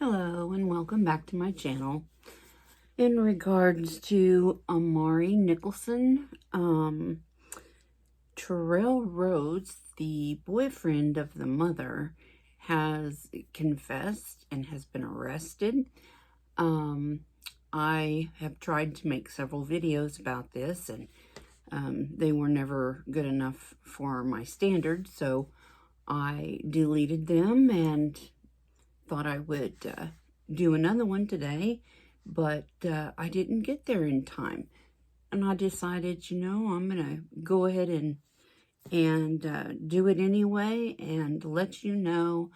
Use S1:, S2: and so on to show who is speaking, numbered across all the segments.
S1: Hello and welcome back to my channel. In regards to Amari Nicholson, Terrell Rhodes, the boyfriend of the mother, has confessed and has been arrested. I have tried to make several videos about this, and they were never good enough for my standards, so I deleted them and thought I would do another one today, but I didn't get there in time. And I decided, I'm going to go ahead and do it anyway and let you know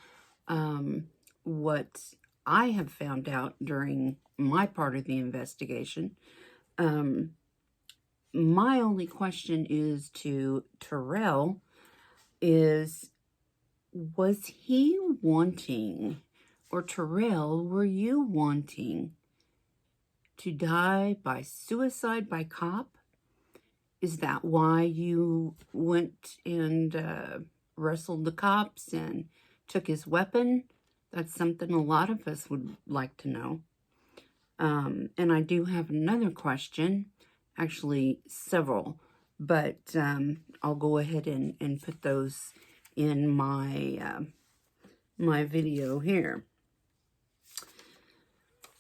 S1: what I have found out during my part of the investigation. My only question is to Terrell was he wanting, or Terrell, were you wanting to die by suicide by cop? Is that why you went and wrestled the cops and took his weapon? That's something a lot of us would like to know. And I do have another question, actually several, but I'll go ahead and put those in my my video here.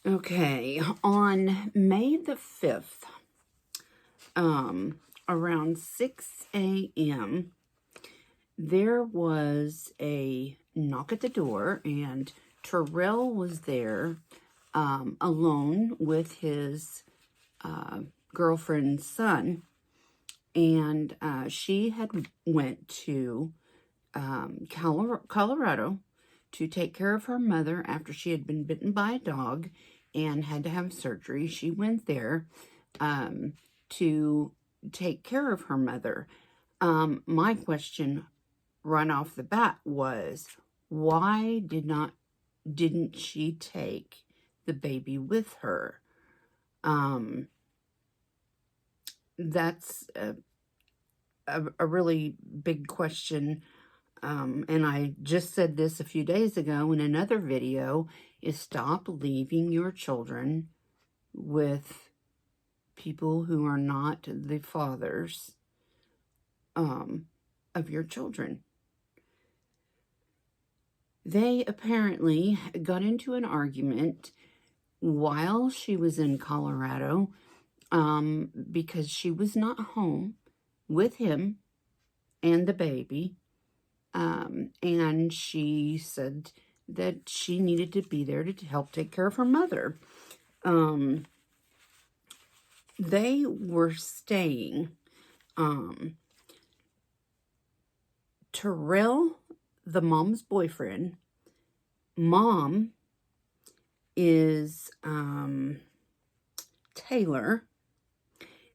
S1: Okay, on May the 5th, around 6 a.m., there was a knock at the door, and Terrell was there alone with his girlfriend's son, and she had went to Colorado to take care of her mother after she had been bitten by a dog and had to have surgery. She went there to take care of her mother. My question right off the bat was, why didn't she take the baby with her? That's a really big question. And I just said this a few days ago in another video, is stop leaving your children with people who are not the fathers of your children. They apparently got into an argument while she was in Colorado because she was not home with him and the baby. And she said that she needed to be there to help take care of her mother. They were staying. Terrell, the mom's boyfriend, mom is Taylor.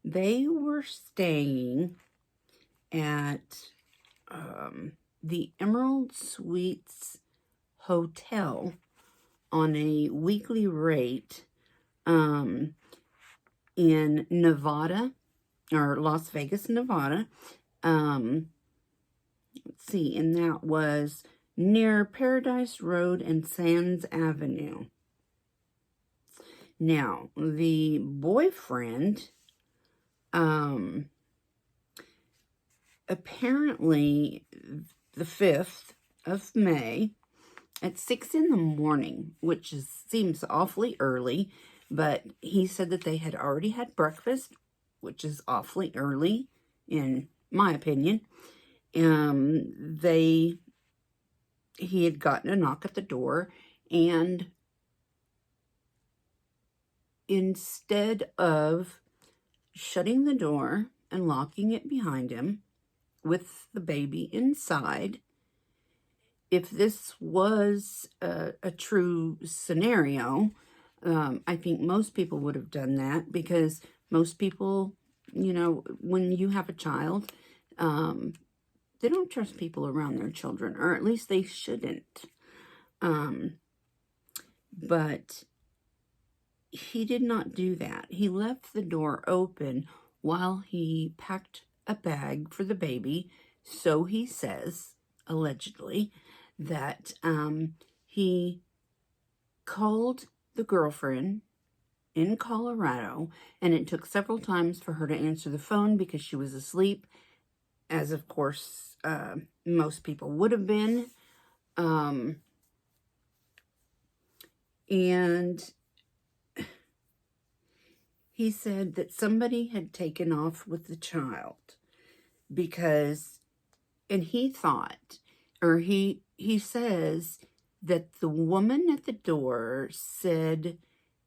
S1: They were staying at the Emerald Suites Hotel on a weekly rate in Nevada, or Las Vegas, Nevada. Let's see, and that was near Paradise Road and Sands Avenue. Now, the boyfriend, apparently the 5th of May at 6 in the morning, which seems awfully early, but he said that they had already had breakfast, which is awfully early, in my opinion. He had gotten a knock at the door, and instead of shutting the door and locking it behind him with the baby inside, if this was a true scenario, I think most people would have done that, because most people, when you have a child, they don't trust people around their children, or at least they shouldn't. But he did not do that. He left the door open while he packed a bag for the baby. So he says, allegedly, that he called the girlfriend in Colorado, and it took several times for her to answer the phone because she was asleep, as of course most people would have been. And he said that somebody had taken off with the child because, and he thought, or he says that the woman at the door said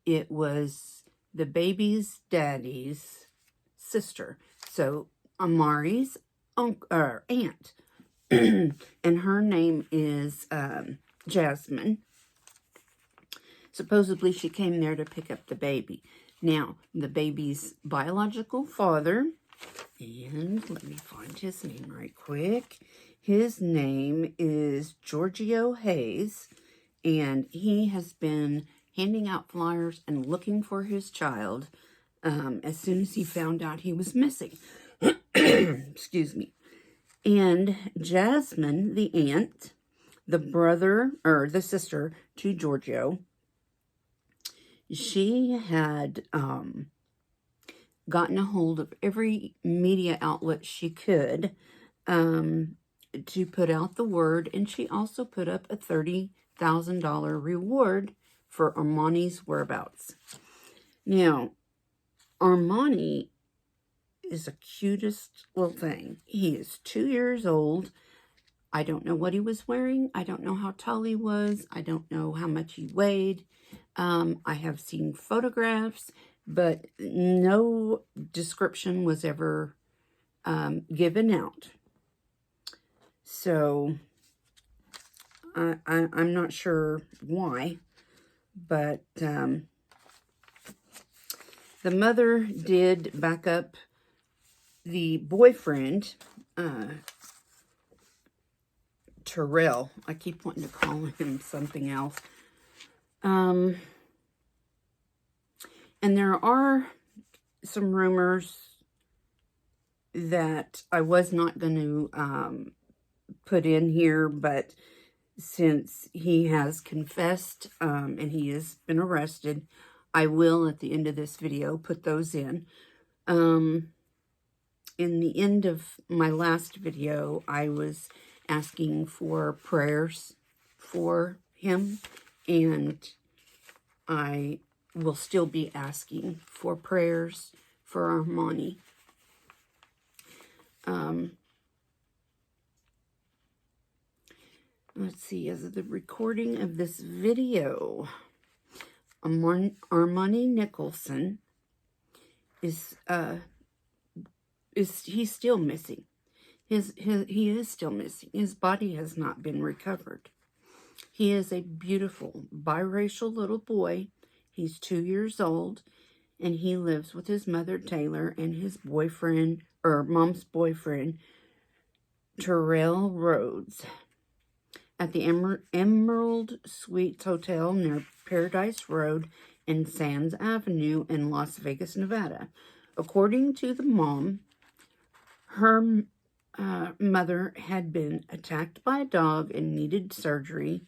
S1: it was the baby's daddy's sister. So Amari's aunt, and her name is Jasmine. Supposedly she came there to pick up the baby. Now, the baby's biological father, and let me find his name right quick. His name is Giorgio Hayes, and he has been handing out flyers and looking for his child as soon as he found out he was missing. Excuse me. And Jasmine, the aunt, the brother, or the sister to Giorgio, she had gotten a hold of every media outlet she could to put out the word, and she also put up a $30,000 reward for Armani's whereabouts. Now, Armani is the cutest little thing. He is 2 years old. I don't know what he was wearing. I don't know how tall he was. I don't know how much he weighed. I have seen photographs, but no description was ever given out. So, I'm not sure why, but the mother did back up the boyfriend, Terrell. I keep wanting to call him something else. And there are some rumors that I was not going to put in here, but since he has confessed and he has been arrested, I will, at the end of this video, put those in. In the end of my last video, I was asking for prayers for him, and I will still be asking for prayers for Armani. Let's see, as of the recording of this video, Armani Nicholson is he's still missing. He is still missing. His body has not been recovered. He is a beautiful biracial little boy. He's 2 years old, and he lives with his mother, Taylor, and his boyfriend, or mom's boyfriend, Terrell Rhodes, at the Emerald Suites Hotel near Paradise Road and Sands Avenue in Las Vegas, Nevada. According to the mom, her mother had been attacked by a dog and needed surgery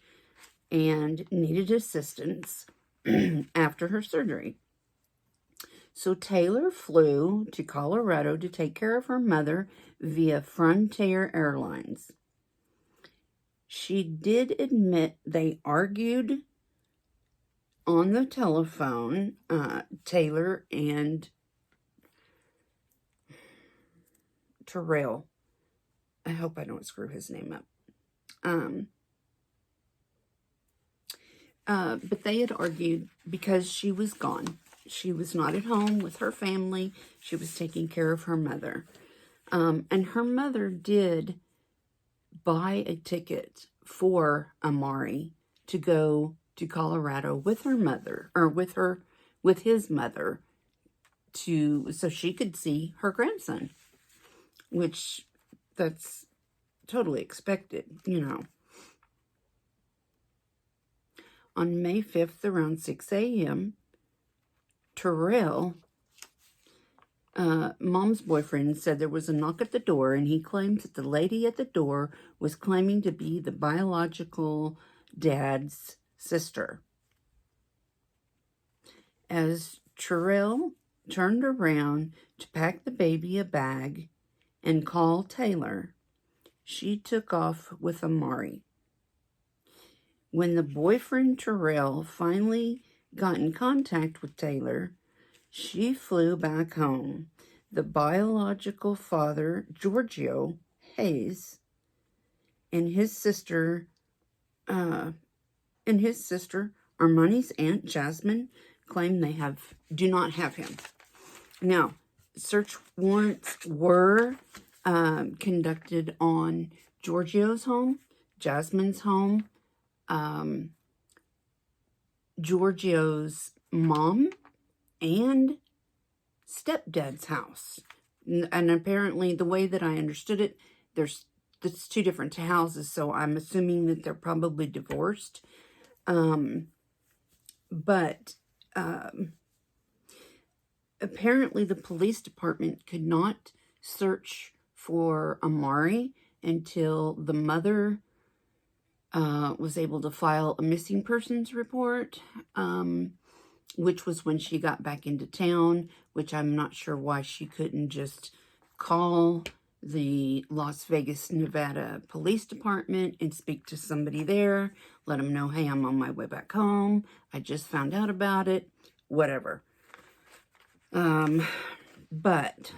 S1: and needed assistance after her surgery. So Taylor flew to Colorado to take care of her mother via Frontier Airlines. She did admit they argued on the telephone, Taylor and Terrell. I hope I don't screw his name up. But they had argued because she was gone. She was not at home with her family. She was taking care of her mother. And her mother did buy a ticket for Amari to go to Colorado with her mother, or with his mother, so she could see her grandson, which that's totally expected, you know. On May 5th, around 6 a.m., Terrell, mom's boyfriend, said there was a knock at the door, and he claims that the lady at the door was claiming to be the biological dad's sister. As Terrell turned around to pack the baby a bag and call Taylor, she took off with Amari. When the boyfriend Terrell finally got in contact with Taylor, she flew back home. The biological father, Giorgio Hayes, and his sister, Armani's aunt Jasmine, claim they do not have him. Now, search warrants were conducted on Giorgio's home, Jasmine's home, Giorgio's mom, and stepdad's house. And apparently, the way that I understood it, there's two different houses, so I'm assuming that they're probably divorced. But apparently the police department could not search for Amari until the mother was able to file a missing persons report, which was when she got back into town, which I'm not sure why she couldn't just call the Las Vegas, Nevada Police Department and speak to somebody there, let them know, hey, I'm on my way back home, I just found out about it, whatever. But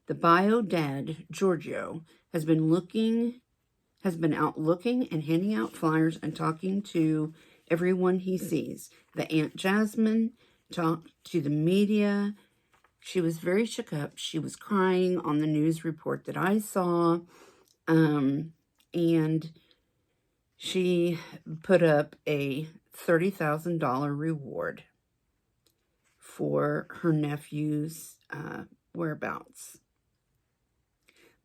S1: the bio dad, Giorgio, has been out looking and handing out flyers and talking to everyone he sees. The Aunt Jasmine talked to the media. She was very shook up. She was crying on the news report that I saw. And she put up a $30,000 reward for her nephew's whereabouts.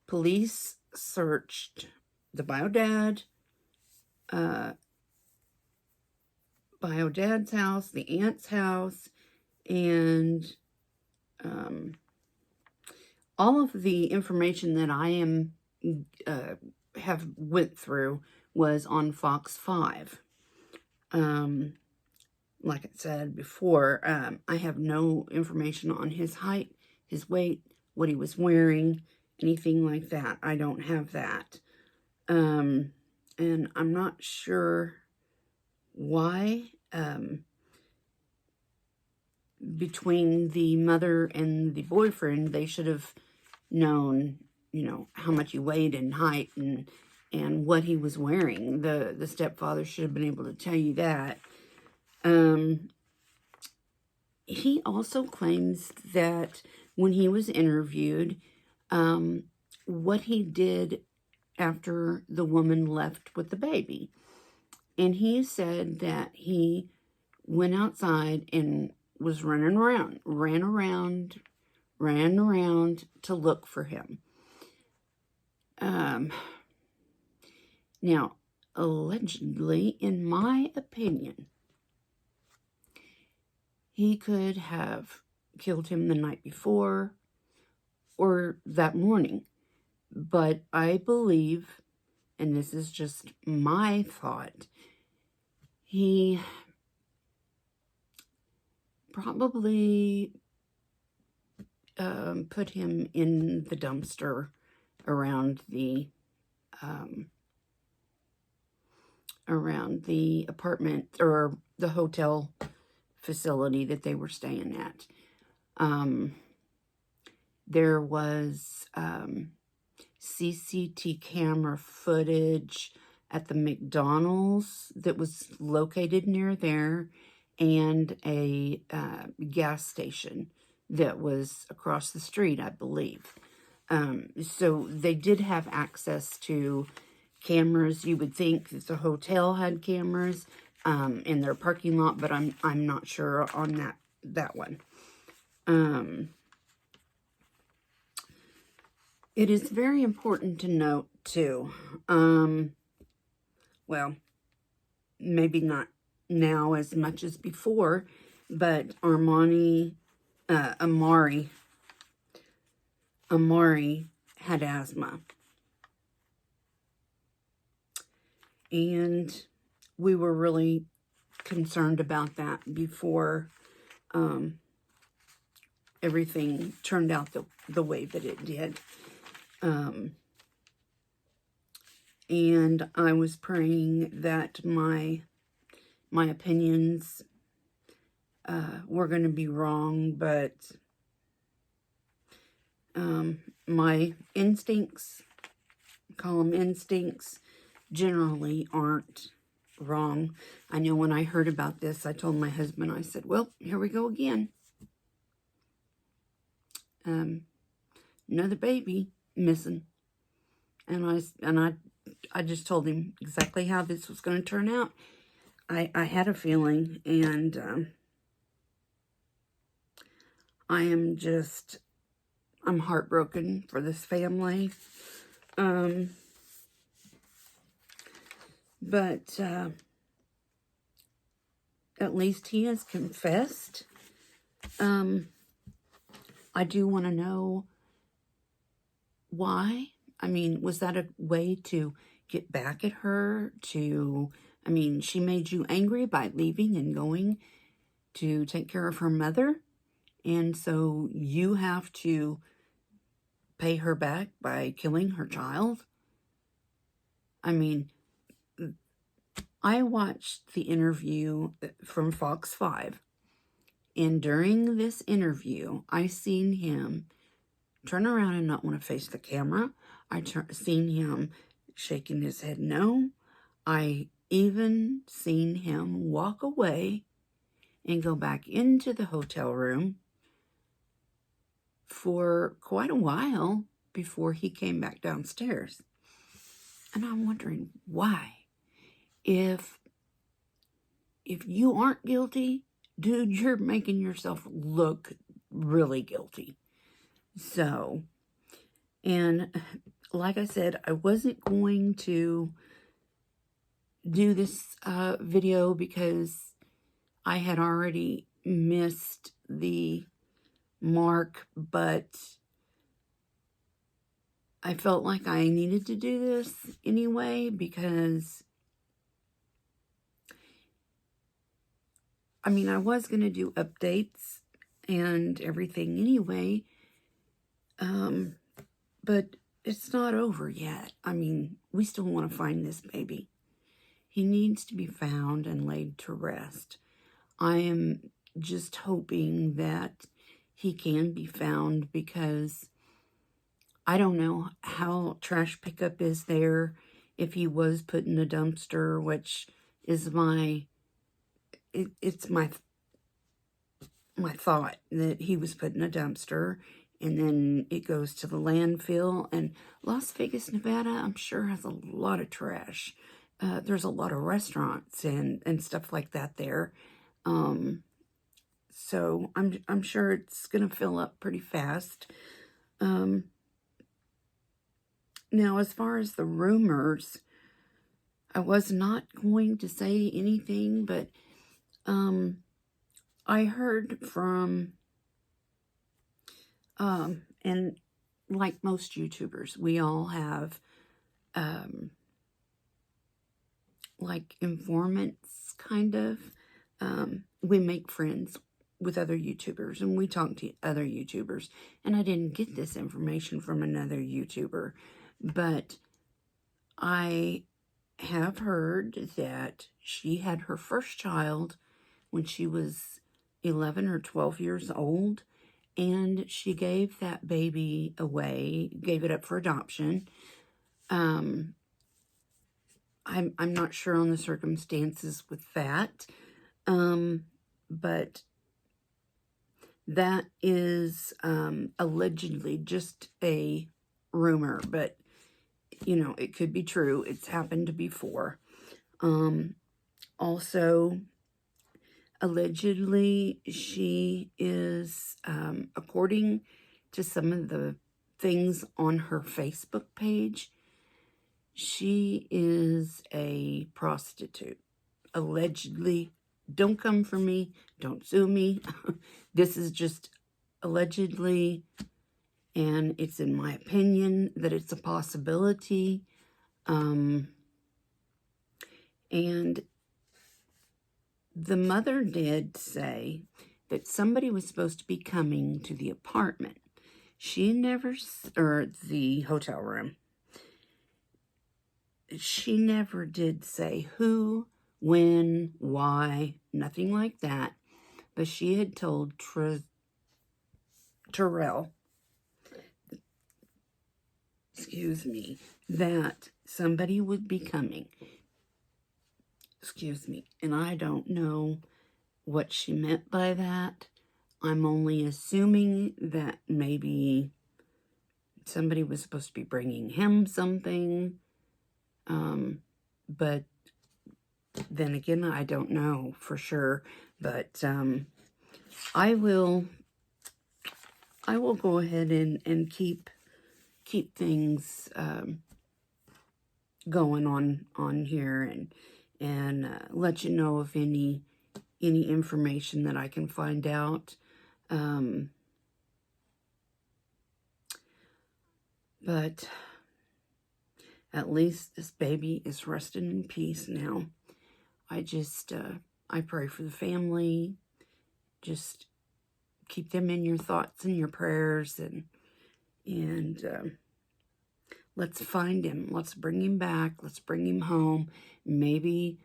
S1: Police searched the biodad's house, the aunt's house, and all of the information that I have went through was on Fox 5. Like I said before, I have no information on his height, his weight, what he was wearing, anything like that. I don't have that. And I'm not sure why between the mother and the boyfriend, they should have known, how much he weighed in height and what he was wearing. The stepfather should have been able to tell you that. He also claims that when he was interviewed, what he did after the woman left with the baby. And he said that he went outside and was ran around to look for him. Now, allegedly, in my opinion, he could have killed him the night before or that morning. But I believe, and this is just my thought, he probably put him in the dumpster around the apartment or the hotel facility that they were staying at. There was CCTV camera footage at the McDonald's that was located near there, and a gas station that was across the street, I believe. So they did have access to cameras. You would think that the hotel had cameras in their parking lot, but I'm not sure on that one. It is very important to note too. Well, maybe not now as much as before, but Amari had asthma. And we were really concerned about that before everything turned out the way that it did. And I was praying that my opinions were going to be wrong, but my instincts, call them instincts, generally aren't wrong. I know when I heard about this, I told my husband, I said, well, here we go again. Another baby missing. And I just told him exactly how this was going to turn out. I had a feeling, and I'm heartbroken for this family. But at least he has confessed. I do want to know why. I mean, was that a way to get back at her? I mean, she made you angry by leaving and going to take care of her mother. And so you have to pay her back by killing her child. I mean, I watched the interview from Fox 5. And during this interview, I seen him turn around and not want to face the camera. I seen him shaking his head no. I even seen him walk away and go back into the hotel room for quite a while before he came back downstairs. And I'm wondering why. If you aren't guilty, dude, you're making yourself look really guilty. So, and like I said, I wasn't going to do this video because I had already missed the mark, but I felt like I needed to do this anyway because, I mean, I was going to do updates and everything anyway, but it's not over yet. I mean, we still want to find this baby. He needs to be found and laid to rest. I am just hoping that he can be found because I don't know how trash pickup is there, if he was put in a dumpster, which is it's my thought that he was put in a dumpster and then it goes to the landfill. And Las Vegas, Nevada, I'm sure has a lot of trash. There's a lot of restaurants and stuff like that there. So I'm sure it's going to fill up pretty fast. Now, as far as the rumors, I was not going to say anything, but I heard from, and like most YouTubers, we all have, like informants, kind of. We make friends with other YouTubers, and we talk to other YouTubers, and I didn't get this information from another YouTuber, but I have heard that she had her first child when she was 11 or 12 years old, and she gave that baby away, gave it up for adoption. I'm not sure on the circumstances with that, but that is allegedly just a rumor, but you know, it could be true. It's happened before. Also, allegedly, she is, according to some of the things on her Facebook page, she is a prostitute. Allegedly. Don't come for me. Don't sue me. This is just allegedly, and it's in my opinion that it's a possibility. And the mother did say that somebody was supposed to be coming to the apartment. She never, or the hotel room. She never did say who, when, why, nothing like that. But she had told Terrell, excuse me, that somebody would be coming. Excuse me. And I don't know what she meant by that. I'm only assuming that maybe somebody was supposed to be bringing him something. But then again, I don't know for sure. But I will go ahead and keep things going on here and let you know if any information that I can find out. But at least this baby is resting in peace now. I just, I pray for the family. Just keep them in your thoughts and your prayers, and let's find him. Let's bring him back. Let's bring him home. Maybe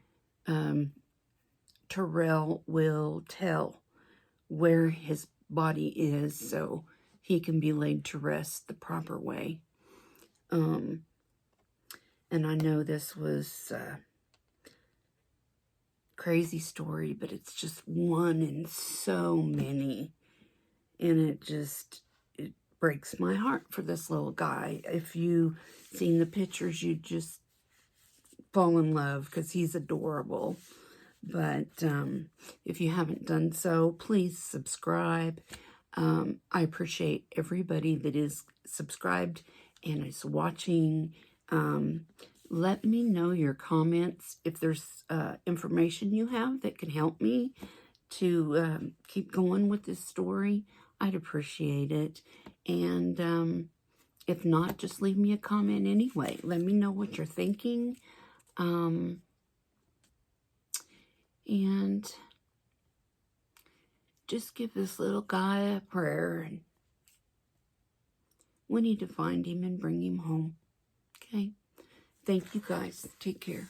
S1: Terrell will tell where his body is so he can be laid to rest the proper way. And I know this was a crazy story, but it's just one in so many. And it breaks my heart for this little guy. If you've seen the pictures, you just fall in love because he's adorable. But if you haven't done so, please subscribe. I appreciate everybody that is subscribed and is watching. Let me know your comments if there's information you have that can help me to keep going with this story. I'd appreciate it. And if not, just leave me a comment anyway. Let me know what you're thinking. And just give this little guy a prayer. And we need to find him and bring him home. Okay? Thank you guys. Take care.